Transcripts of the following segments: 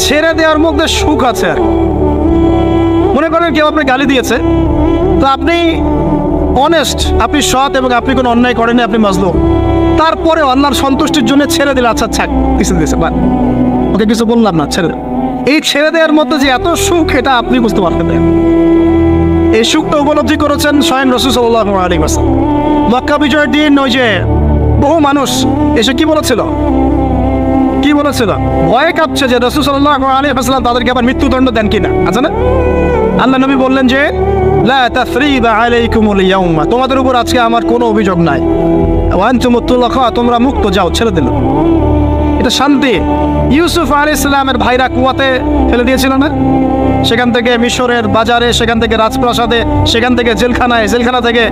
ছেড়ে দেওয়ার মধ্যে সুখ আছে। আর মনে করেন কেউ আপনি গালি দিয়েছে, তো আপনি অনেস্ট, আপনি সৎ এবং আপনি কোনো অন্যায় করেনি, আপনি মাজলুম, তারপরে আল্লাহর সন্তুষ্টির জন্য ছেড়ে দিলে, আচ্ছা ছাক কিছু দিয়েছে বা ওকে কিছু বললাম না, ছেড়ে দেন। এই ছেড়ে দেওয়ার মধ্যে যে এত সুখ, এটা আপনি বুঝতে পারতেন না। এই সুখটা উপলব্ধি করেছেন স্বয়ং রাসূল সাল্লাল্লাহু আলাইহি ওয়াসাল্লাম। মক্কা বিজয়ের দিন ওই যে বহু মানুষ এসে কি বলেছিল, ভয়ে কাঁপছে যে রাসূল সাল্লাল্লাহু আলাইহি ওয়াসাল্লাম তাদেরকে আবার মৃত্যুদণ্ড দেন কিনা, আছে না? আল্লাহ নবী বললেন যে লা তাসরিবা আলাইকুমুল ইয়াউমা, তোমাদের উপর আজকে আমার কোনো অভিযোগ নাই, ওয়া আনতুমুত তুলাকা, তোমরা মুক্ত, যাও, ছেড়ে দিল। এটা শান্তি। ইউসুফ আলাইহিস সালামের ভাইরা কুয়াতে ফেলে দিয়েছিল না, সেখান থেকে মিশরের বাজারে, সেখান থেকে রাজপ্রাসাদে, সেখান থেকে জেলখানায়, জেলখানা থেকে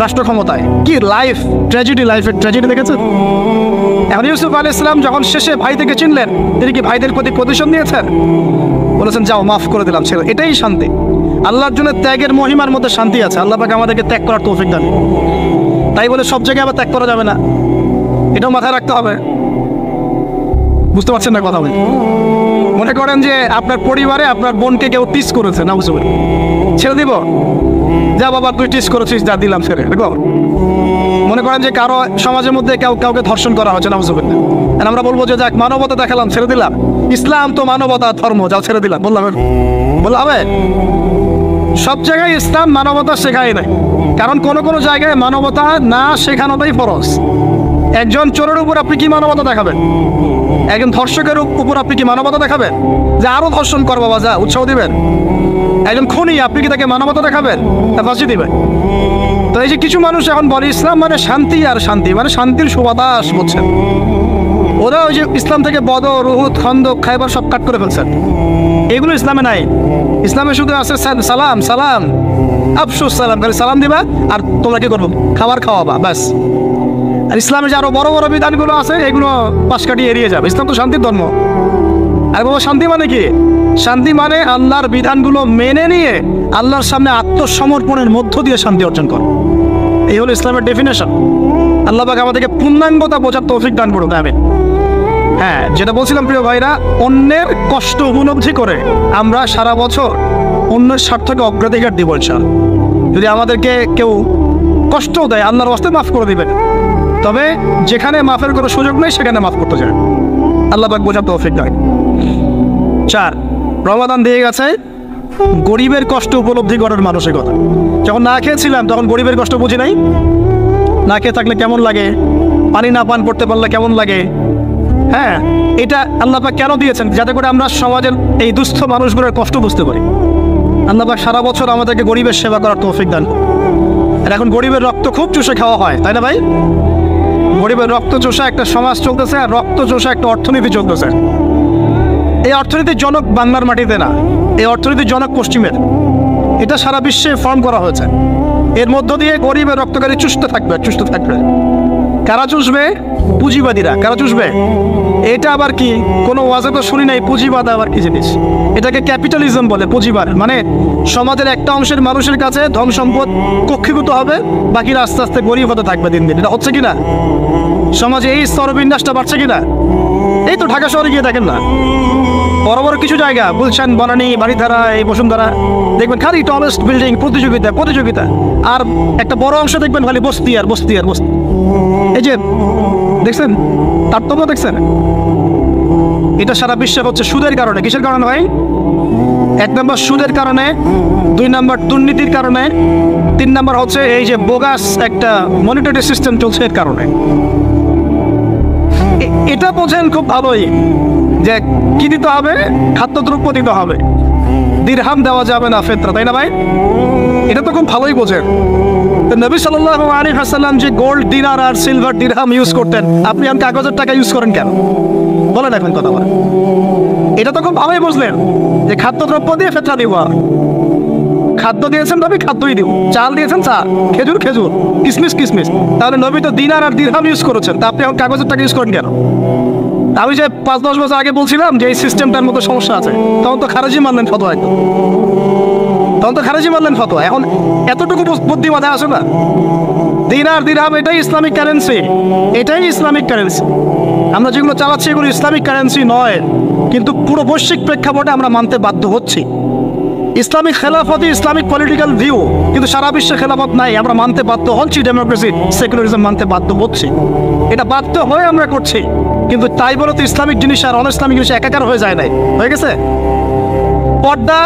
রাষ্ট্র ক্ষমতায়। কি লাইফ, ট্র্যাজেডি, লাইফের ট্র্যাজেডি দেখেছেন? এখন ইউসুফ আলাইহিস সালাম যখন শেষে ভাই থেকে চিনলেন, তিনি কি ভাইদের প্রতি প্রতিশোধ নিয়েছেন? বলেছেন যাও, মাফ করে দিলাম, ছেড়ে। এটাই শান্তি। আল্লাহর জন্য ত্যাগের মহিমার মধ্যে শান্তি আছে। আল্লাহ পাক আমাদেরকে ত্যাগ করার তৌফিক দান। তাই বলে সব জায়গায় আবার ত্যাগ করা যাবে না, এটাও মাথায় রাখতে হবে। বুঝতে পারছেন না কথা? মনে করেন যে আপনার পরিবারে আপনার বোনকে কেউ টিস করেছে, না বুঝতে পারি, ছেড়ে দিব? যা বাবা তুই টিস করেছিস, যা দিলাম, ছেড়ে দেখো। মনে করেন যে কারো সমাজের মধ্যে কাউকে ধর্ষণ করা হচ্ছে, না বুঝতে পারি, আমরা বলবো যে যাক মানবতা দেখালাম, ছেড়ে দিলাম, ইসলাম তো মানবতা ধর্ম, যাও ছেড়ে দিলাম, বললাম হবে? সব জায়গায় ইসলাম মানবতা শেখায় নাই, কারণ কোনো জায়গায় মানবতা না শেখানোটাই ফরজ। একজন চোরের উপর আপনি কি মানবতা দেখাবেন? একজন ধর্ষকের উপর আপনি কি মানবতা দেখাবেন যে আরো ধর্ষণ কর বাবা, যা, উৎসাহ দিবেন? একজন খুনি, আপনি কি তাকে মানবতা দেখাবেন? তা ফাঁসি দিবেন? তো এই যে কিছু মানুষ এখন বলে ইসলাম মানে শান্তি, আর শান্তি মানে শান্তির সুবাতাস, বুঝছেন? ওরা ওই যে ইসলাম থেকে বদর, উহুদ, খন্দক, খায়বার সব কাট করে ফেলছেন। এগুলো ইসলামে নাই। ইসলামে শুধু আছে সালাম, সালাম, আফসুস সালাম, খালি সালাম দিবা আর তোমরা কি করবো, খাবার খাওয়াবা, ব্যাস। আর ইসলামের যে আরো বড় বড় বিধানগুলো আছে, এগুলো পাশ কাটিয়ে এড়িয়ে যাবে। ইসলাম তো শান্তির ধর্ম। আর বাবা শান্তি মানে কি? শান্তি মানে আল্লাহর বিধানগুলো মেনে নিয়ে আল্লাহর সামনে আত্মসমর্পণের মধ্য দিয়ে শান্তি অর্জন কর। এই হলো ইসলামের ডেফিনেশন। আল্লাহ পাক আমাদেরকে পূর্ণাঙ্গতা বোঝার তৌফিক দান করুন, আমিন। হ্যাঁ, যেটা বলছিলাম প্রিয় ভাইরা, অন্যের কষ্ট উপলব্ধি করে আমরা সারা বছর অন্যের স্বার্থকে অগ্রাধিকার দিব ইনশাআল্লাহ। যদি আমাদেরকে কেউ কষ্ট দেয়, আল্লাহর ওয়াস্তে মাফ করে দিবেন, তবে যেখানে মাফের কোনো সুযোগ নেই সেখানে মাফ করতে যায়। আল্লাহ পাক বোঝার তৌফিক দান। 4, রমাদান দিয়ে গেছে, গরিবের কষ্ট উপলব্ধি করার মানসিকতা। যখন না খেয়েছিলাম তখন গরিবের কষ্ট বুঝি নাই। না খেয়ে থাকলে কেমন লাগে, পানি না পান করতে পারলে কেমন লাগে। হ্যাঁ, এটা আল্লাহ পাক কেন দিয়েছেন? যাতে করে আমরা সমাজের এই দুস্থ মানুষগুলোর কষ্ট বুঝতে পারি। আল্লাহ পাক সারা বছর আমাদেরকে গরিবের সেবা করার তৌফিক দান। আর এখন গরিবের রক্ত খুব চুষে খাওয়া হয়, তাই না ভাই? গরিবের রক্ত চোষা একটা সমাজ চলতেছে, আর রক্ত চোষা একটা অর্থনীতি চলতেছে। এই অর্থনীতির জনক বাংলার মাটিতে না, এই অর্থনীতির জনক পশ্চিমের। এটা সারা বিশ্বে ফর্ম করা হয়েছে। এর মধ্য দিয়ে গরিবের রক্তকারী চুষতে থাকবে। কারা চুষবে? পুঁজিবাদীরা। কারা চুষবে? এটা আবার কি? কোনো ওয়াজে তো শুনি নাই পুঁজিবাদ আবার কি জিনিস। এটাকে ক্যাপিটালিজম বলে। পুঁজিবাদ মানে সমাজের একটা অংশের মানুষের কাছে ধন সম্পদ কক্ষীভূত হবে, বাকিরা আস্তে আস্তে গরিব হতে থাকবে দিন দিন। এটা হচ্ছে কিনা? সমাজে এই স্তরবিন্যাসটা বাড়ছে কিনা? এই তো ঢাকা শহরে গিয়ে দেখেন না, বড় বড় কিছু জায়গা, গুলশান, বনানী, বাড়িধারা, এই বসুন্ধরা, দেখবেন খালি টলেস্ট বিল্ডিং, প্রতিযোগিতা। আর একটা বড় অংশ দেখবেন খালি বস্তি। এই যে দেখছেন তারতম্য, দেখছেন? এটা সারা বিশ্বে হচ্ছে সুদের কারণে। কিসের কারণে ভাই? 1 নম্বর সুদের কারণে, 2 নম্বর দুর্নীতির কারণে, 3 নম্বর হচ্ছে এই যে বোগাস একটা মনিটরি সিস্টেম চলছে এর কারণে। এটা বোঝেন খুব ভালোই যে কি দিতে হবে? খাদ্যদ্রব্য দিতে হবে, দিরহাম দেওয়া যাবে না, ফিতরা, তাই না ভাই? এটা তো খুব ভালোই বোঝেন। নবী সাল্লাল্লাহু আলাইহি ওয়াসাল্লাম যে গোল্ড দিনার আর সিলভার দিরহাম ইউজ করতেন, আপনি এখন কাগজের টাকা ইউজ করেন কেন? বলেন এখন কথা বলেন। এটা তো খুব ভালোই বুঝলেন যে খাদ্যদ্রব্য দিয়ে ফিতরা দিব। খাদ্য দিয়েছেন নবী, খাদ্যই দিব। চাল দিয়েছেন, চাল। খেজুর, কিসমিস। তাহলে নবী তো দিনার আর দিরহাম ইউজ করেছেন, তা আপনি এখন কাগজের টাকা ইউজ করেন কেন? আমি যে 5-10 বছর আগে বলছিলাম যে এই সিস্টেমটার মধ্যে সমস্যা আছে, তখন তো খারেজি মানলেন ফতোয়া একদম। তখন তো খারেজি মারলেন ফতোয়া। এখন এতটুকু বুদ্ধি মাথায় আসে না? দিনার দিরহাম এটাই ইসলামিক কারেন্সি, এটাই ইসলামিক কারেন্সি। আমরা যেগুলো চালাচ্ছি এগুলো ইসলামিক কারেন্সি নয়, কিন্তু পুরো বৈশ্বিক প্রেক্ষাপটে আমরা মানতে বাধ্য হচ্ছি। ইসলামিক খেলাফতই ইসলামিক পলিটিক্যাল ভিউ, কিন্তু সারা বিশ্বে খেলাফত নাই, আমরা মানতে বাধ্য হচ্ছি। ডেমোক্রেসি, সেকুলারিজম মানতে বাধ্য হচ্ছি। এটা বাধ্য হয়ে আমরা করছি, কিন্তু তাই বলে তো ইসলামিক জিনিস আর অন ইসলামিক জিনিস একাকার হয়ে যায় নাই, হয়ে গেছে। পর্দা,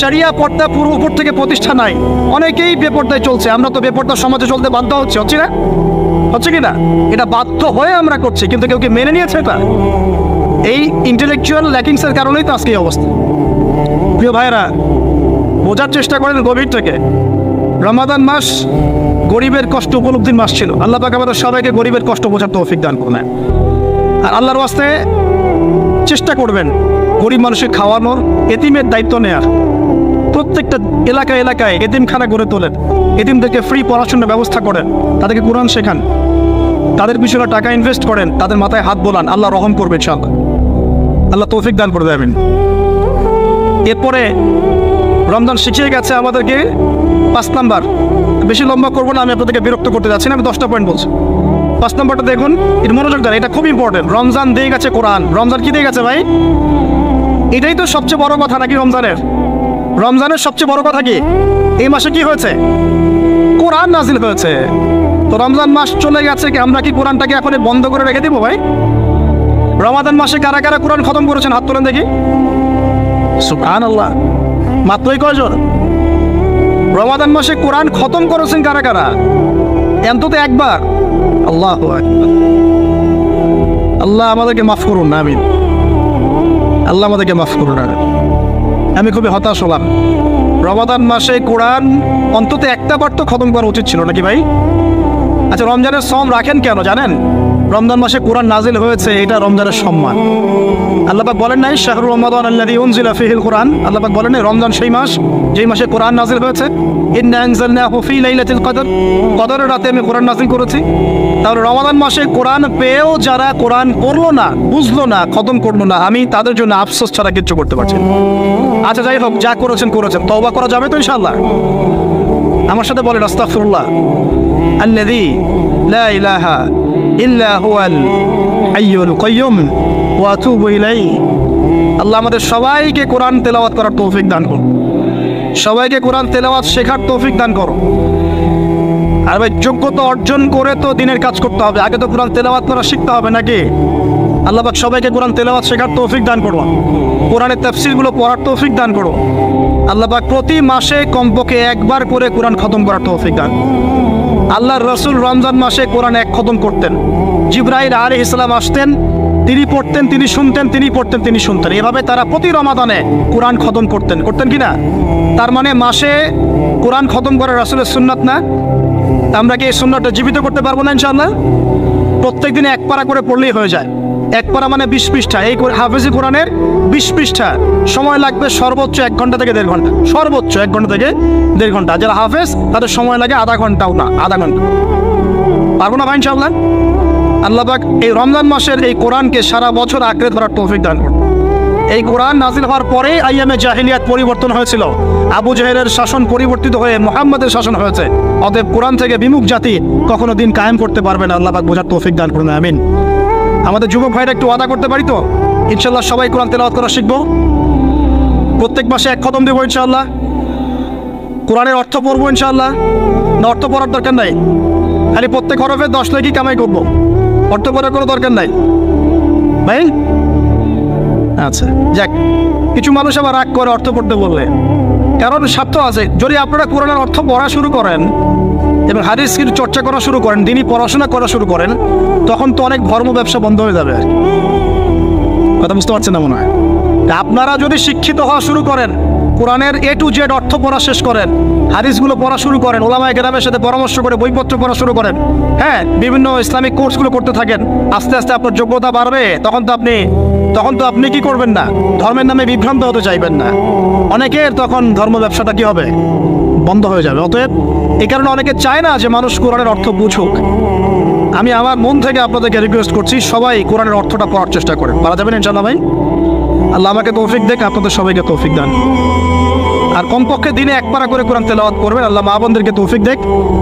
শরিয়া পর্দা পুরো উপর থেকে প্রতিষ্ঠা নাই, অনেকেই বেপর্দায় চলছে। আমরা তো বেপর্দা সমাজে চলতে বাধ্য হচ্ছে, হচ্ছে না? হচ্ছে কি না? এটা বাধ্য হয়ে আমরা করছি, কিন্তু কেউ কি মেনে নিয়েছে এটা? এই ইন্টেলেকচুয়াল ল্যাকিংসের কারণেই তো আজকে এই অবস্থা। প্রিয় ভাইয়েরা, বোঝার চেষ্টা করেন গভীর থেকে। রমাদান মাস গরিবের কষ্ট উপলব্ধির মাস ছিল। আল্লাহ পাক আমাদের সবাইকে গরিবের কষ্ট বোঝার তৌফিক দান করুন। আর আল্লাহর ওয়াস্তে চেষ্টা করবেন গরিব মানুষের খাওয়ানোর, এতিমের দায়িত্ব নেয়ার। প্রত্যেকটা এলাকায় এলাকায় এতিমখানা গড়ে তোলেন, এতিমদেরকে ফ্রি পড়াশোনার ব্যবস্থা করেন, তাদেরকে কোরআন শেখান, তাদের পিছনে টাকা ইনভেস্ট করেন, তাদের মাথায় হাত বোলান। আল্লাহ রহম করবে ইনশাআল্লাহ, আল্লাহ তৌফিক দান করে দেবেন। এরপরে রমজান শিখিয়ে গেছে আমাদেরকে 5 নাম্বার। বেশি লম্বা করবো না, আমি আপনাদেরকে বিরক্ত করতে যাচ্ছি না, আমি 10টা পয়েন্ট বলছি। 5 নাম্বারটা দেখুন, এটা মনোযোগ দেন, এটা খুব ইম্পর্টেন্ট। রমজান দিয়ে গেছে কোরআন। রমজান কি দিয়ে গেছে ভাই? এটাই তো সবচেয়ে বড় কথা নাকি? রমজানের সবচেয়ে বড় কথা কি? এই মাসে কি হয়েছে? কোরআন নাজিল হয়েছে। তো রমজান মাস চলে গেছে, কি আমরা কি কোরআনটাকে এখন বন্ধ করে রেখে দিব ভাই? রমাদান মাসে কারা কারা কোরআন খতম করেছেন হাত তোলেন দেখি। সুবহানাল্লাহ, মাত্রই কয়জন? রমাদান মাসে কোরআন খতম করেছেন কারা কারা? অন্তত একবার। আল্লাহু আকবার। আল্লাহ আমাদেরকে মাফ করুন না, আমিন। আল্লাহ আমাদেরকে মাফ করুন না। আমি খুবই হতাশ হলাম। রমাদান মাসে কোরআন অন্তত একটা বার তো খতম করা উচিত ছিল নাকি ভাই? আচ্ছা, রমজানের সম রাখেন কেন জানেন? রমজান মাসে কোরআন নাজিল হয়েছে, এটা রমজানের সম্মান। আল্লাহ পাক বলেন নাই শাহরুর রমাদান আল্লাযী উনজিলা ফীহিল কোরআন? আল্লাহ পাক বলেন নাই রমজান সেই মাস যেই মাসে কোরআন নাজিল হয়েছে? ইন্না আনজালনাহু ফী লাইলাতিল কদর, কদরের রাতে আমি কোরআন নাজিল করেছি। তাহলে রমাদান মাসে কোরআন পেয়েও যারা কোরআন পড়লো না, বুঝলো না, খতম করলো না, আমি তাদের জন্য আফসোস ছাড়া কিচ্ছু করতে পারছি না। আচ্ছা যাই হোক, যা করেছেন তওবা করা যাবে তো ইনশাআল্লাহ? আমার সাথে বলেন আস্তাগফিরুল্লাহ আল্লাযী লা ইলাহা ইল্লা হুয়াল হাইয়ুল কাইয়্যুম ওয়া আতুবু ইলাইহি। আল্লাহ আমাদের সবাইকে কোরআন তেলাওয়াত করার তৌফিক দান করুন, সবাইকে কোরআন তেলাওয়াত শেখার তৌফিক দান করুন। আর ভাই, যোগ্যতা অর্জন করে তো দিনের কাজ করতে হবে, আগে তো কোরআন তেলাওয়াত করা শিখতে হবে নাকি? আল্লাহ পাক সবাইকে কোরআন তেলাওয়াত শেখার তৌফিক দান করুন, কোরআনের তাফসীরগুলো পড়ার তৌফিক দান করুন। আল্লাহ পাক প্রতি মাসে কমপক্ষে একবার করে কোরআন খতম করার তৌফিক দান। আল্লাহর রাসূল রমজান মাসে কোরআন এক খতম করতেন। জিবরাইল আলাইহিস সালাম আসতেন, তিনি পড়তেন, তিনি শুনতেন, তিনি পড়তেন, তিনি শুনতেন। এভাবে তারা প্রতি রমাদানে কোরআন খতম করতেন কি না? তার মানে মাসে কোরআন খতম করা রাসূলের সুন্নাত না? আমরা কি এই সুন্নাতটা জীবিত করতে পারবো না ইনশাআল্লাহ? প্রত্যেক দিনে 1 পারা করে পড়লেই হয়ে যায়। 1 পারা মানে 20 পৃষ্ঠা। এই হাফেজি কোরআনের 20 পৃষ্ঠা, সময় লাগবে সর্বোচ্চ 1 ঘন্টা থেকে 1.5 ঘন্টা, সর্বোচ্চ 1 ঘন্টা থেকে 1.5 ঘন্টা। যারা হাফেজ তাদের সময় লাগে আধা ঘন্টাও না, আধা ঘন্টা। পারবো না ভাই ইনশাআল্লাহ? আল্লাহ পাক এই রমজান মাসের এই কোরআনকে সারা বছর আঁকড়ে ধরার তৌফিক দান করুন। এই কোরআন নাজিল হওয়ার পরেই আইয়ামে জাহিলিয়াত পরিবর্তন হয়েছিল। আবু জাহেলের শাসন পরিবর্তিত হয়ে মুহাম্মাদের শাসন হয়েছে। অতএব কোরআন থেকে বিমুখ জাতি কখনো দিন কায়েম করতে পারবে না। আল্লাহ পাক বোঝার তৌফিক দান করুন, আমিন। আমাদের যুবক ভাইরা একটু ওয়াদা করতে পারি তো ইনশাআল্লাহ সবাই কোরআন তেলাওয়াত করা শিখবো, প্রত্যেক মাসে 1 খতম দেবো ইনশাআল্লাহ, কোরআনের অর্থ পড়বো ইনশাআল্লাহ। না অর্থ পড়ার দরকার নাই, খালি প্রত্যেক হরফে 10 লাখই কামাই করবো, অর্থ পড়ার কোনো দরকার নাই ভাই? আচ্ছা যাক, কিছু মানুষ আবার রাগ করে অর্থ পড়তে বললে, কারণ স্বার্থ আছে। যদি আপনারা কোরআনের অর্থ পড়া শুরু করেন এবং হাদিস চর্চা করা শুরু করেন, দিনই পড়াশোনা করা শুরু করেন, তখন তো অনেক ধর্ম ব্যবসা বন্ধ হয়ে যাবে। কথা বুঝতে পারছেন না মনে হয়? আপনারা যদি শিক্ষিত হওয়া শুরু করেন, কোরআনের A to Z অর্থ পড়া শেষ করেন, হাদিসগুলো পড়া শুরু করেন, ওলামায়ে কেরামের সাথে পরামর্শ করে বইপত্র পড়া শুরু করেন, হ্যাঁ, বিভিন্ন ইসলামিক কোর্সগুলো করতে থাকেন, আস্তে আস্তে আপনার যোগ্যতা বাড়বে। তখন তো আপনি কি করবেন না? ধর্মের নামে বিভ্রান্ত হতে চাইবেন না। অনেকের তখন ধর্ম ব্যবসাটা কি হবে? বন্ধ হয়ে যাবে। অতএব এই কারণে অনেকে চায় না যে মানুষ কোরআনের অর্থ বুঝুক। আমি আমার মন থেকে আপনাদেরকে রিকোয়েস্ট করছি, সবাই কোরআনের অর্থটা পড়ার চেষ্টা করেন। পারা যাবেন ইনশাআল্লাহ ভাই? আল্লাহ আমাকে তৌফিক দেখ, আপনাদের সবাইকে তৌফিক দান। আর কমপক্ষে দিনে এক পারা করে কোরআন তেলাওয়াত করবেন। আল্লাহ মা বোনদেরকে তৌফিক দেখ,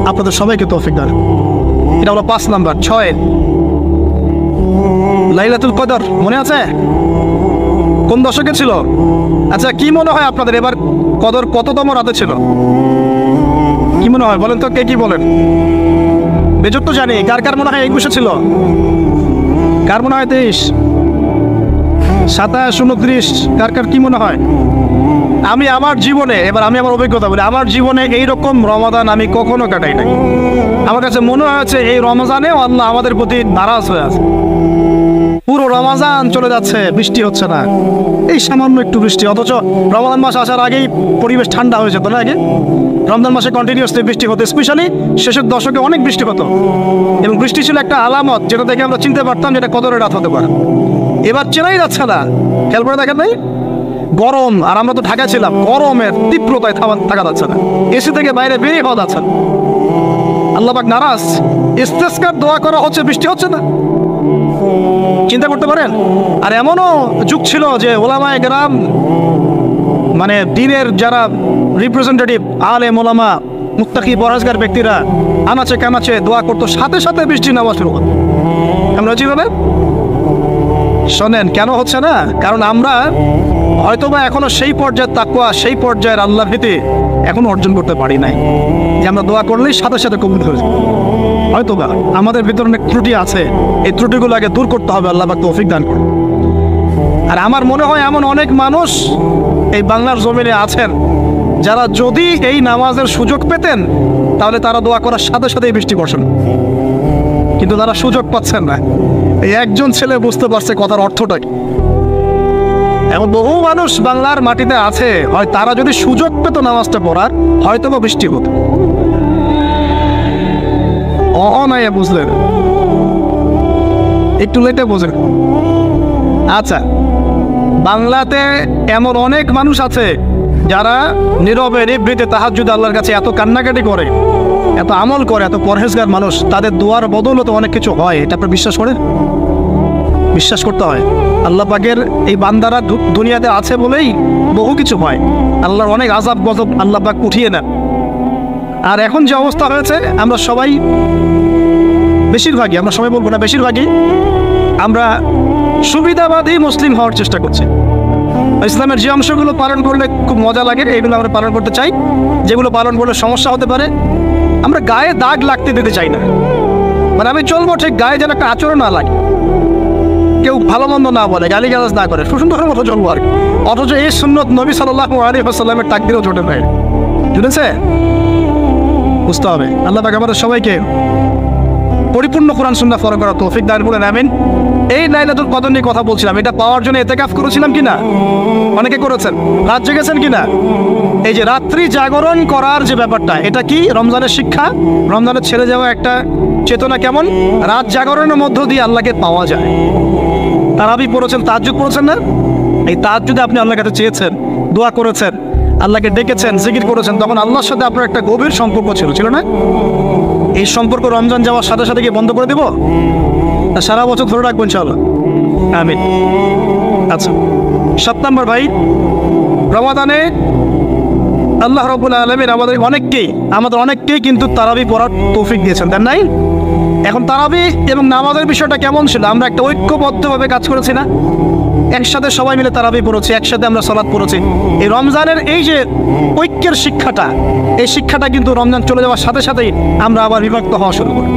আপনাদের সবাইকে তৌফিক দেন। এটা হলো 5 নাম্বার। 6 লাইলাতুল কদর মনে আছে কোন দশকে ছিল? আচ্ছা কি মনে হয় আপনাদের এবার কদর কততম রাতে ছিল? কি মনে হয় বলেন তো, কে কি বলেন? বেজর তো জানি, কার কার মনে হয় 21 ছিল? কার মনে হয় 23, 27, 29? কার কার কি মনে হয়? আমি আমার জীবনে, এবার আমি আমার অভিজ্ঞতা বলি, আমার জীবনে এইরকম রমাদান আমি কখনো কাটাই নাই। আমার কাছে মনে হয়েছে এই রমজানেও আল্লাহ আমাদের প্রতি নারাজ হয়ে আছে। পুরো রমজান চলে যাচ্ছে, বৃষ্টি হচ্ছে না, এই সামান্য একটু বৃষ্টি, অথচ রমজান মাস আসার আগেই পরিবেশ ঠান্ডা হয়ে যেত না? আগে রমজান মাসে কন্টিনিউয়াসলি বৃষ্টি হতো, স্পেশালি শেষের দশকে অনেক বৃষ্টি হতো, এবং বৃষ্টি ছিল একটা আলামত যেটা দেখে আমরা চিনতে পারতাম যেটা কদরের রাত হতে পারে। এবার চেনাই যাচ্ছে না, খেয়াল করে দেখেন নাই? গরম, আর আমরা তো ঢাকা ছিলাম, গরমের তীব্রতায় থাকা যাচ্ছে না, এসি থেকে বাইরে বেরিয়ে হওয়া যাচ্ছে না। আল্লাহ পাক নারাজ, ইস্তেসকার দোয়া করা হচ্ছে, বৃষ্টি হচ্ছে না। চিন্তা করতে পারেন? আর এমনও যুগ ছিল যে ওলামায়ে কেরাম, মানে দিনের যারা রিপ্রেজেন্টেটিভ আলেম ওলামা মুত্তাকি পরহেজগার ব্যক্তিরা আনাচে কানাচে দোয়া করতো, সাথে সাথে বৃষ্টি নামা শুরু হতো। আমরা যেভাবে শোনেন কেন হচ্ছে না? কারণ আমরা হয়তোবা এখনো সেই পর্যায়ের তাকওয়া, সেই পর্যায়ের আল্লাহ ভীতি এখনো অর্জন করতে পারি নাই যে আমরা দোয়া করলেই সাথে সাথে কবুল হয়ে যায়। হয়তোবা আমাদের ভিতরে অনেক ত্রুটি আছে, এই ত্রুটিগুলো আগে দূর করতে হবে। আল্লাহ পাক তৌফিক দান করুন। আর আমার মনে হয় এমন অনেক মানুষ এই বাংলার জমিনে আছেন যারা যদি এই নামাজের সুযোগ পেতেন তাহলে তারা দোয়া করার সাথে সাথেই বৃষ্টি বর্ষণ, কিন্তু তারা সুযোগ পাচ্ছেন না। এই একজন ছেলে বুঝতে পারছে কথার অর্থটা কি। এখন বহু মানুষ বাংলার মাটিতে আছে, হয় তারা যদি সুযোগ পেত নামাজটা পড়ার হয়তো বা বৃষ্টি হতো। নাই বুঝলেন, একটু লেটে বোঝেন। আচ্ছা, বাংলাতে এমন অনেক মানুষ আছে যারা নীরবে নিভৃতে তাহাজ্জুদে আল্লাহর কাছে এত কান্নাকাটি করে, এত আমল করে, এত পরহেজগার মানুষ, তাদের দোয়ার বদৌলতে অনেক কিছু হয়। এটা আপনার বিশ্বাস করেন? বিশ্বাস করতে হয়। আল্লাহ পাকের এই বান্দারা দুনিয়াতে আছে বলেই বহু কিছু হয়। আল্লাহর অনেক আযাব গজব আল্লাহ পাক উঠিয়ে নেন। আর এখন যে অবস্থা হয়েছে, আমরা সবাই বেশিরভাগই, আমরা সবাই বলবো না, বেশিরভাগই আমরা সুবিধাবাদী মুসলিম হওয়ার চেষ্টা করছি। ইসলামের যে অংশগুলো পালন করলে খুব মজা লাগে এইগুলো আমরা পালন করতে চাই, যেগুলো পালন করলে সমস্যা হতে পারে আমরা গায়ে দাগ লাগতে দিতে চাই না। মানে আমি চলবো ঠিক, গায়ে যেন একটা আচরণ না লাগে, কেউ ভালো মন্দ না বলে, গালিগালাজ না করে, সুন্দরের মতো চলবো আর কি। অথচ এই সুন্নত নবী সাল্লাল্লাহু আলাইহি ওয়াসাল্লামের তাকদীরও জোটে নাই। বুঝেছে? বুঝতে হবে। আল্লাহ পাক আমাদের সবাইকে পরিপূর্ণ কোরআন সুন্নাহ ফলো করার তৌফিক দান করুন, আমিন। এই লাইলাতুল কদর নিয়ে কথা বলছিলাম, এটা পাওয়ার জন্য ইতিকাফ করেছিলাম কিনা? অনেকে করেছেন। রাত জেগেছেন কিনা? এই যে রাত্রি জাগরণ করার যে ব্যাপারটা, এটা কি রমজানের শিক্ষা? রমজানের ছেড়ে যাওয়া একটা চেতনা কেমন? রাত জাগরণের মধ্য দিয়ে আল্লাহকে পাওয়া যায়। তারাবি পড়েছেন, তাহাজ্জুদ পড়েছেন না? এই তাহাজ্জুদে আপনি আল্লাহর কাছে চেয়েছেন, দোয়া করেছেন, আল্লাহকে ডেকেছেন, জিকির করেছেন, তখন আল্লাহর সাথে আপনার একটা গভীর সম্পর্ক ছিল না? এই সম্পর্ক রমজান যাওয়ার সাথে সাথে কি বন্ধ করে দেব? সারা বছর ধরে রাখবো ইনশাআল্লাহ, আমিন। আচ্ছা, 7 নম্বর ভাই, রমাদানে আল্লাহ রাব্বুল আলামিন আমাদের অনেককেই কিন্তু তারাবি পড়ার তৌফিক দিয়েছেন, দেন নাই? এখন তারাবি এবং নামাজের বিষয়টা কেমন ছিল? আমরা একটা ঐক্যবদ্ধভাবে কাজ করেছি না? একসাথে সবাই মিলে তারাবি পড়েছি, একসাথে আমরা সালাত পড়েছি। এই রমজানের এই যে ঐক্যের শিক্ষাটা, এই শিক্ষাটা কিন্তু রমজান চলে যাওয়ার সাথে সাথেই আমরা আবার বিভক্ত হওয়া শুরু করি।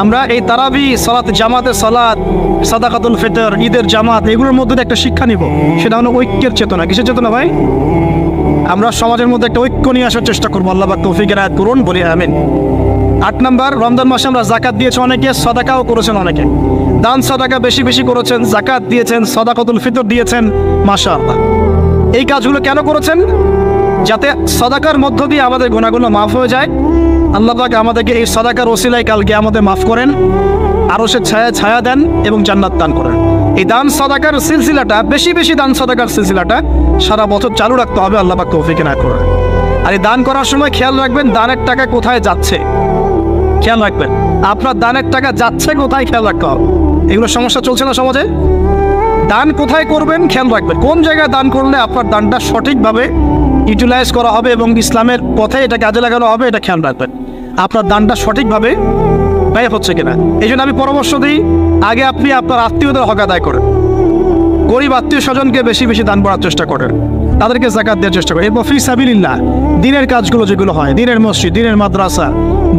আমরা এই তারাবি, সালাত, জামাতের সালাত, সাদাকাতুল ফিতর, ঈদের জামাত, এগুলোর মধ্যে একটা শিক্ষা নিব, সেটা হলো ঐক্যের চেতনা। কিসের চেতনা ভাই? আমরা সমাজের মধ্যে একটা ঐক্য নিয়ে আসার চেষ্টা করবো। আল্লাহ পাক তৌফিকের আয়াত করুন, বলি আমিন। 8 নম্বর, রমজান মাসে আমরা যাকাত দিয়েছি অনেকে, সাদাকাও করেছেন অনেকে। দান সাদাকা বেশি বেশি করেছেন, যাকাত দিয়েছেন, সাদাকাতুল ফিতর দিয়েছেন, মাশাআল্লাহ। এই কাজগুলো কেন করেছেন? যাতে সাদাকার মধ্য দিয়ে আমাদের গুনাহগুলো মাফ হয়ে যায়। আল্লাহ পাক আমাদেরকে এই সাদাকার ওসিলায় কাল কিয়ামতে মাফ করেন, আরশের ছায়া দেন এবং জান্নাত দান করেন। এই দান সাদাকার সিলসিলাটা, বেশি বেশি দান সাদাকার সিলসিলাটা সারা বছর চালু রাখতে হবে। আল্লাহ পাক তৌফিক না করেন। আর এই দান করার সময় খেয়াল রাখবেন দানের টাকা কোথায় যাচ্ছে, খেয়াল রাখবেন আপনার দানের টাকা যাচ্ছে কোথায়, খেয়াল রাখতে হবে। এগুলো সমস্যা চলছে না সমাজে? দান কোথায় করবেন খেয়াল রাখবেন, কোন জায়গায় দান করলে আপনার দানটা সঠিকভাবে ইউটিলাইজ করা হবে এবং ইসলামের পথে এটা কাজে লাগানো হবে, এটা খেয়াল রাখবেন আপনার দানটা সঠিকভাবে ব্যয় হচ্ছে কিনা। এই জন্য আমি পরামর্শ দিই, আগে আপনি আপনার আত্মীয়দের হক আদায় করেন, গরিব আত্মীয় স্বজনকে বেশি বেশি দান করার চেষ্টা করেন, তাদেরকে যাকাত দেওয়ার চেষ্টা করেন। এরপর ফি সাবিলিল্লাহ, দিনের কাজগুলো যেগুলো হয়, দিনের মসজিদ, দিনের মাদ্রাসা,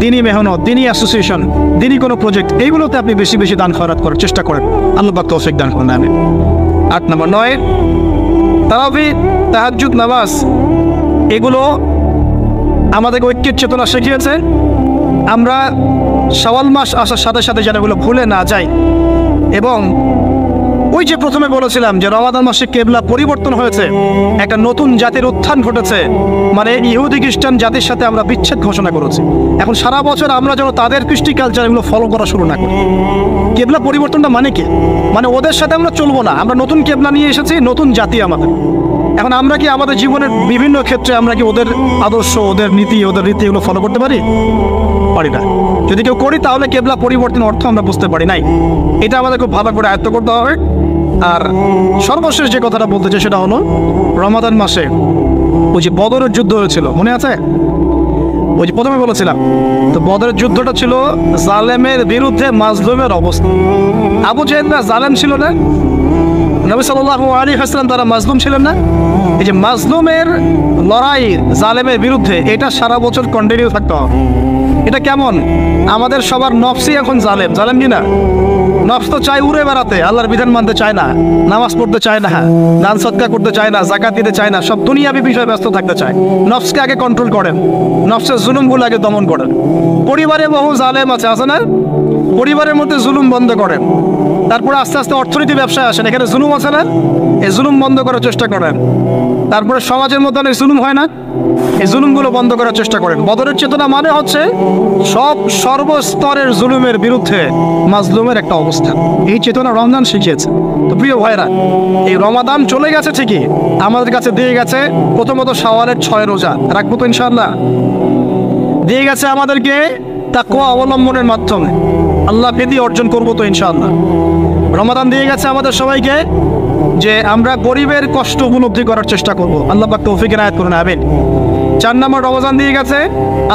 দিনী মেহনত, দিনী অ্যাসোসিয়েশন, দিনী কোনো প্রজেক্ট, এইগুলোতে আপনি বেশি বেশি দান খয়রাত করার চেষ্টা করেন। আল্লাহ পাক তৌফিক দান করেন, আমিন। 8 নম্বর 9, তারাবি, তাহাজ্জুদ নামাজ, এগুলো আমাদের ঐক্যের চেতনা শিখিয়েছে। আমরা শাওয়াল মাস আসার সাথে সাথে যেন এগুলো ভুলে না যাই। এবং ওই যে প্রথমে বলেছিলাম যে রমাদান মাসে কেবলা পরিবর্তন হয়েছে, একটা নতুন জাতির উত্থান ঘটেছে, মানে ইহুদি খ্রিস্টান জাতির সাথে আমরা বিচ্ছেদ ঘোষণা করেছি। এখন সারা বছর আমরা যেন তাদের কৃষ্টি কালচার এগুলো ফলো করা শুরু না করি। কেবলা পরিবর্তনটা মানে কি? মানে ওদের সাথে আমরা চলবো না, আমরা নতুন কেবলা নিয়ে এসেছি, নতুন জাতি আমাদের। এখন আমরা কি আমাদের জীবনের বিভিন্ন ক্ষেত্রে আমরা কি ওদের আদর্শ, ওদের নীতি, ওদের রীতি এগুলো ফলো করতে পারি? পারি না। যদি কেউ করি তাহলে কেবলা পরিবর্তন অর্থ আমরা বুঝতে পারি নাই। এটা আমাদের খুব ভালো করে আয়ত্ত করতে হবে। আর সর্বশেষ যে কথাটা বলতে চাই সেটা হলো, রমাদান মাসে ওই যে বদরের যুদ্ধ হয়েছিল, মনে আছে? ওই যে প্রথমে বলেছিলাম, তো বদরের যুদ্ধটা ছিল জালেমের বিরুদ্ধে মাজলুমের অবস্থা। আবু জাহেলরা জালেম ছিল না, নবী সাল্লাল্লাহু আলাইহি ওয়াসাল্লাম তারা মাজলুম ছিলেন না। এই যে মাজলুমের লড়াই জালেমের বিরুদ্ধে, এটা সারা বছর কন্টিনিউ থাকতে হবে। এটা কেমন? আমাদের সবার নফসই এখন জালেম, জালেম কি না? নফস তো চায় উড়ে বেড়াতে, আল্লাহর বিধান মানতে চায় না, নামাজ পড়তে চায় না, দান সদকা করতে চায় না, যাকাত দিতে চায় না, সব দুনিয়াবি বিষয়ে ব্যস্ত থাকতে চায়। নফসকে আগে কন্ট্রোল করেন, নফসের জুলুমগুলো আগে দমন করেন। পরিবারে বহু জালেম আছে না? পরিবারের মধ্যে জুলুম বন্ধ করেন। তারপরে আস্তে আস্তে অর্থনীতি ব্যবসায় আসেন, এখানে জুলুম আছে না? এই জুলুম বন্ধ করার চেষ্টা করেন। তারপরে সমাজের মধ্যে অনেক জুলুম হয় না? এই জুলুমগুলো বন্ধ করার চেষ্টা করেন। বদরের চেতনা মানে হচ্ছে সব সর্বস্তরের জুলুমের বিরুদ্ধে মাজলুমের একটা অবস্থান। এই চেতনা রমজান শিখিয়েছে। তো প্রিয় ভাইরা, এই রমাদান চলে গেছে ঠিকই, আমাদের কাছে দিয়ে গেছে প্রথমত শাওয়ালের 6 রোজা, রাখবো তো ইনশাআল্লাহ। দিয়ে গেছে আমাদেরকে তাকওয়া অবলম্বনের মাধ্যমে আল্লাহ ভীতি অর্জন করবো তো ইনশাআল্লাহ। রমাদান দিয়ে গেছে আমাদের সবাইকে যে আমরা গরিবের কষ্ট উপলব্ধি করার চেষ্টা করব। আল্লাহ পাক তৌফিক এনায়েত করুন, আমিন। 4 নম্বর রমজান দিয়ে গেছে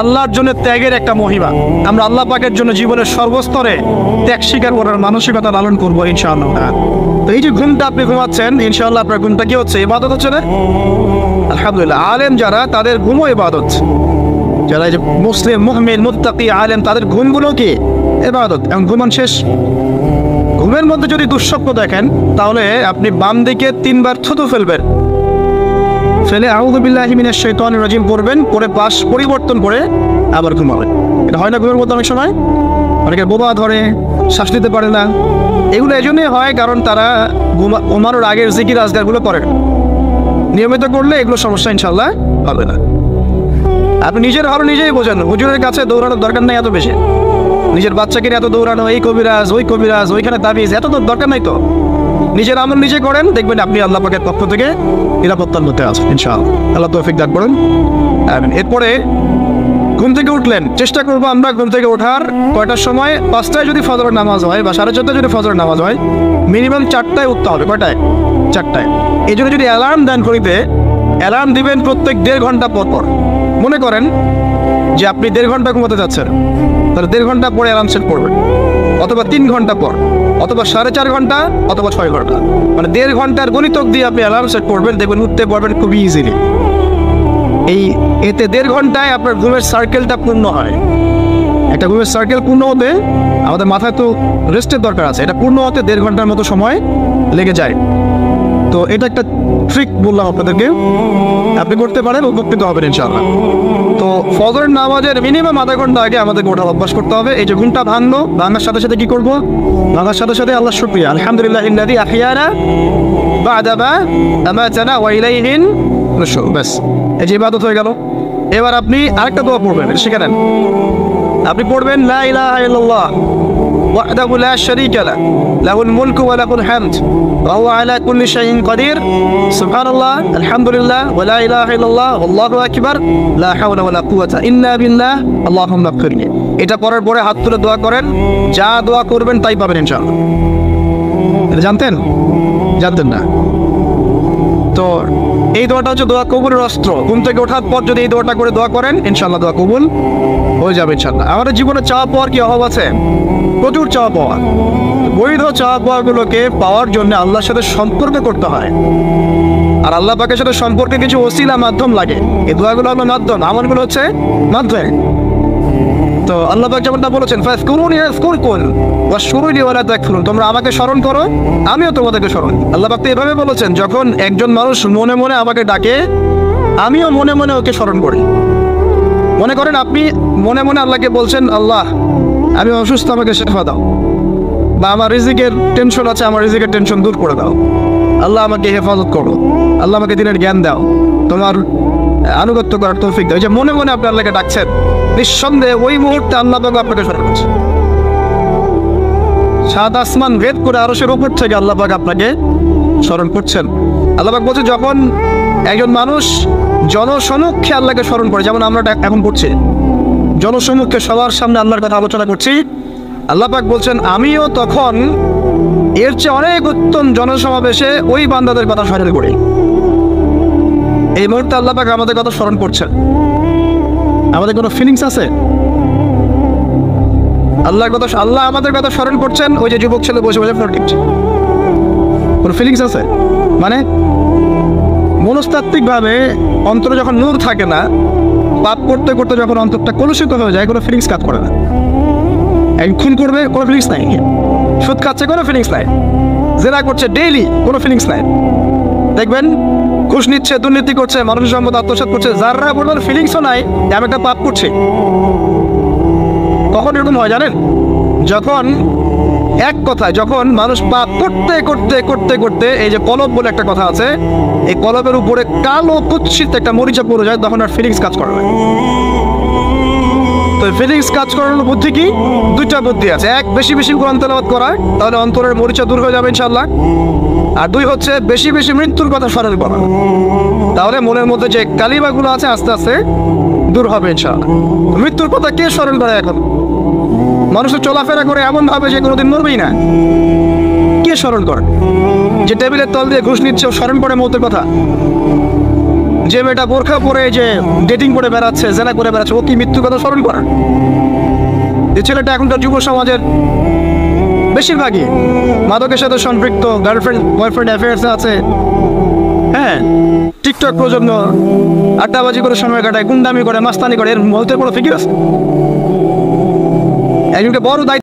আল্লাহর জন্য ত্যাগের একটা মহিমা। আমরা আল্লাহ পাকের জন্য জীবনের সর্বস্তরে ত্যাগ স্বীকার করার মানসিকতা লালন করবো ইনশাআল্লাহ। তো এই যে ঘুমটা আপনি ঘুমাচ্ছেন, ইনশাআল্লাহ আপনার ঘুমটা কি হচ্ছে? ইবাদত হচ্ছে না? আলহামদুলিল্লাহ। আলেম যারা, তাদের ঘুমও ইবাদত। যারা এই যে মুসলিম, মুমিন, মুত্তাকি, আলেম, তাদের ঘুমগুলো কি ইবাদত। এখন ঘুমান শেষ, ঘুমের মধ্যে যদি দুঃস্বপ্ন দেখেন তাহলে আপনি বাম দিকে 3 বার থুতু ফেলবেন, ফেলে আউযু বিল্লাহি মিনাশ শাইতানির রাজিম পড়বেন, পরে পাশ পরিবর্তন করে আবার ঘুমাবেন। এটা হয় না ঘুমের মধ্যে অনেক সময়? অনেকের বোবা ধরে, শ্বাস নিতে পারে না। এগুলো এই জন্যই হয় কারণ তারা ঘুমানোর আগের জিকির আজকারগুলো করেন। নিয়মিত করলে এগুলো সমস্যা ইনশাআল্লাহ হবে না। আপনি নিজের ভালো নিজেই বোঝেন, হুজুরের কাছে দৌড়ানোর দরকার নেই এত বেশি। নিজের বাচ্চাকে এত দৌড়ানো, এই কবিরাজ, ওই কবিরাজ, ওইখানে তাবিজ, এত তো দরকার নাই। তো নিজের আমল নিজে করেন, দেখবেন আপনি আল্লাহ পাকের পক্ষ থেকে নিরাপত্তার মধ্যে আছেন ইনশাআল্লাহ। আল্লাহ তৌফিক দান করুন, আমিন। এরপরে ঘুম থেকে উঠলেন, চেষ্টা করবো আমরা ঘুম থেকে ওঠার কয়টার সময়? 5টায় যদি ফজরের নামাজ হয় বা 4:30টায় যদি ফজরের নামাজ হয়, মিনিমাম 4টায় উঠতে হবে। কয়টায়? 4টায়। এই জন্য যদি অ্যালার্ম দেন করিতে, অ্যালার্ম দিবেন প্রত্যেক 1.5 ঘন্টা পর পর। মনে করেন যে আপনি 1.5 ঘন্টা ঘুমাতে যাচ্ছেন, তাহলে 1.5 ঘন্টা পরে অ্যালার্ম সেট করবেন, অথবা 3 ঘন্টা পর, অথবা 4.5 ঘন্টা, অথবা 6 ঘন্টা। মানে 1.5 ঘন্টার গণিতক দিয়ে আপনি অ্যালার্ম সেট করবেন, দেখবেন উঠতে পারবেন খুবই ইজিলি। এতে 1.5 ঘন্টায় আপনার ঘুমের সার্কেলটা পূর্ণ হয়। একটা ঘুমের সার্কেল পূর্ণ হতে আমাদের মাথায় তো রেস্টের দরকার আছে, এটা পূর্ণ হতে 1.5 ঘন্টার মতো সময় লেগে যায়। তো এটা একটা ট্রিক বললাম আপনাদেরকে, আপনি করতে পারেন, উপকৃত হবেন ইনশাআল্লাহ। তো ফজরের নামাজের মিনিমাম আধা ঘন্টা আগে আমাদের ওঠার অভ্যাস করতে হবে। এই যে ঘুমটা ভাঙলো, ভাঙার সাথে সাথে কি করবো? ভাঙার সাথে সাথে আল্লাহ শুকরিয়া, আলহামদুলিল্লাহিল্লাযী আহইয়ানা বা'দা মা আমাতানা ওয়া ইলাইহিন নুশুর। ব্যাস, এই যে ইবাদত হয়ে গেল। এবার আপনি আরেকটা দোয়া পড়বেন, শিখে নেন। আপনি পড়বেন লা ইলাহা ইল্লাল্লাহ ওয়াহদাহু লা শারীকা লাহু লাহুল মুলকু ওয়া লাহুল হামদ ওয়া হুয়া আলা কুল্লি শাইইন কাদির সুবহানাল্লাহ আলহামদুলিল্লাহ ওয়া লা ইলাহা ইল্লাল্লাহ আল্লাহু আকবার লা হাওলা ওয়া লা কুওয়াতা ইল্লা বিল্লাহ আল্লাহুম্মা ইগফিরলি। এটা পড়ার পরে হাত তুলে দোয়া করেন, যা দোয়া করবেন তাই পাবেন ইনশাআল্লাহ। এটা জানতেন? জানতেন না? তো এই দোয়াটা হচ্ছে দোয়া কবুলের অস্ত্র। ঘুম থেকে ওঠার পর যদি এই দোয়াটা করে দোয়া করেন, ইনশাআল্লাহ দোয়া কবুল হয়ে যাবে ইনশাআল্লাহ। আমাদের জীবনে চাওয়া পাওয়ার কি অভাব আছে? প্রচুর চাওয়া পাওয়া। বৈধ চাওয়া পাওয়াগুলোকে পাওয়ার জন্য আল্লাহর সাথে সম্পর্ক করতে হয়, আর আল্লাহ পাকের সাথে সম্পর্কে কিছু ওসিলা মাধ্যম লাগে। এই দোয়াগুলো হলো মাধ্যম, আমলগুলো হচ্ছে মাধ্যম। তো আল্লাহ পাক যেমনটা বলেছেন, ফাযকুরুনি আযকুরকুম ওয়াশকুরুনি ওয়ালা তাকফুরুন, তোমরা আমাকে স্মরণ করো, আমিও তোমাদেরকে স্মরণ। আল্লাহ পাক তো এভাবে বলেছেন, যখন একজন মানুষ মনে মনে আমাকে ডাকে, আমিও মনে মনে ওকে স্মরণ করি। মনে করেন আপনি মনে মনে আল্লাহকে বলছেন, আল্লাহ আমি অসুস্থ, আমাকে শেফা দাও, বা আমার রিজিকের টেনশন আছে, আমার রিজিকের টেনশন দূর করে দাও, আল্লাহ আমাকে হেফাজত করো, আল্লাহ আমাকে দিনের জ্ঞান দাও, তোমার আনুগত্য করার তৌফিক দাও। এই যে মনে মনে আপনি আল্লাহকে ডাকছেন, নিঃসন্দেহে ওই মুহূর্তে আল্লাহ পাক আপনাকে স্মরণ করছে। সাত আসমান ভেদ করে আরশের উপর থেকে আল্লাহ পাক আপনাকে স্মরণ করছেন। আল্লাহ পাক বলছে, যখন একজন মানুষ জনসমক্ষে আল্লাহকে স্মরণ করে, যেমন আমরা এখন করছি, জনসমক্ষে সবার সামনে আল্লাহর কথা আলোচনা করছি, আল্লাহ পাক বলছেন আমিও তখন এর চেয়ে অনেক উত্তম জনসমাবেশে ওই বান্দাদের কথা স্মরণ করি। এই মুহূর্তে আল্লাহ পাক আমাদের কথা স্মরণ করছেন। আমাদের কোনো ফিলিংস আছে? আল্লাহ আমাদের কথা স্মরণ করছেন, ওই যে যুবক ছেলে বসে বসে ফোন টিপছে, কোনো ফিলিংস আছে? মানে মনস্তাত্ত্বিকভাবে অন্তরে যখন নূর থাকে না, পাপ করতে করতে যখন অন্তরটা কলুষিত হয়ে যায়, কোনো ফিলিংস কাজ করে না। খুন করবে, কোনো ফিলিংস নাই। সুদ খাচ্ছে, কোনো ফিলিংস নাই। জেনা করছে ডেইলি, কোনো ফিলিংস নাই। দেখবেন ঘুষ নিচ্ছে, দুর্নীতি করছে, মানুষের সম্পদ আত্মসাৎ করছে, যারা বলবেন ফিলিংসও নাই আমি একটা পাপ করছি। কখন এরকম হয় জানেন? যখন এক কথায় যখন মানুষ পাপ করতে করতে করতে করতে, এই যে কলব বলে একটা কথা আছে, এই কলবের উপরে কালো কুৎসিত একটা মরিচা পড়ে যায়, তখন আর ফিলিংস কাজ করে না। তো ফিলিংস কাজ করানোর বুদ্ধি কি? দুইটা বুদ্ধি আছে। এক, বেশি বেশি কোরআন তেলাওয়াত করা, তাহলে অন্তরের মরিচা দূর হয়ে যাবে ইনশাআল্লাহ। আর দুই হচ্ছে বেশি বেশি মৃত্যুর কথা স্মরণ করা, তাহলে মনের মধ্যে যে কালিমাগুলো আছে আস্তে আস্তে দূর হবে ইনশাআল্লাহ। মৃত্যুর কথা কে স্মরণ করে? এখন মানুষের চলাফেরা করে এমন ভাবে যে কোনোদিন মরবেই না। কে স্মরণ করে? যে টেবিলের তল দিয়ে ঘুষ নিচ্ছে, ও স্মরণ করে মৌতের কথা? যে মেয়েটা বোরখা পরে যে ডেটিং করে বেড়াচ্ছে, জেনা করে বেড়াচ্ছে, ও কি মৃত্যুর কথা স্মরণ করে? যে ছেলেটা এখনকার যুব সমাজের বেশিরভাগই মাদকের সাথে সম্পৃক্ত, গার্লফ্রেন্ড বয়ফ্রেন্ড অ্যাফেয়ার্সে আছে, হ্যাঁ, টিকটক প্রজন্ম, আড্ডাবাজি করে সময় কাটায়, গুন্ডামি করে, মাস্তানি করে, এর মধ্যে কোনো ফিকির আছে? একজনকে বড় দায়িত্ব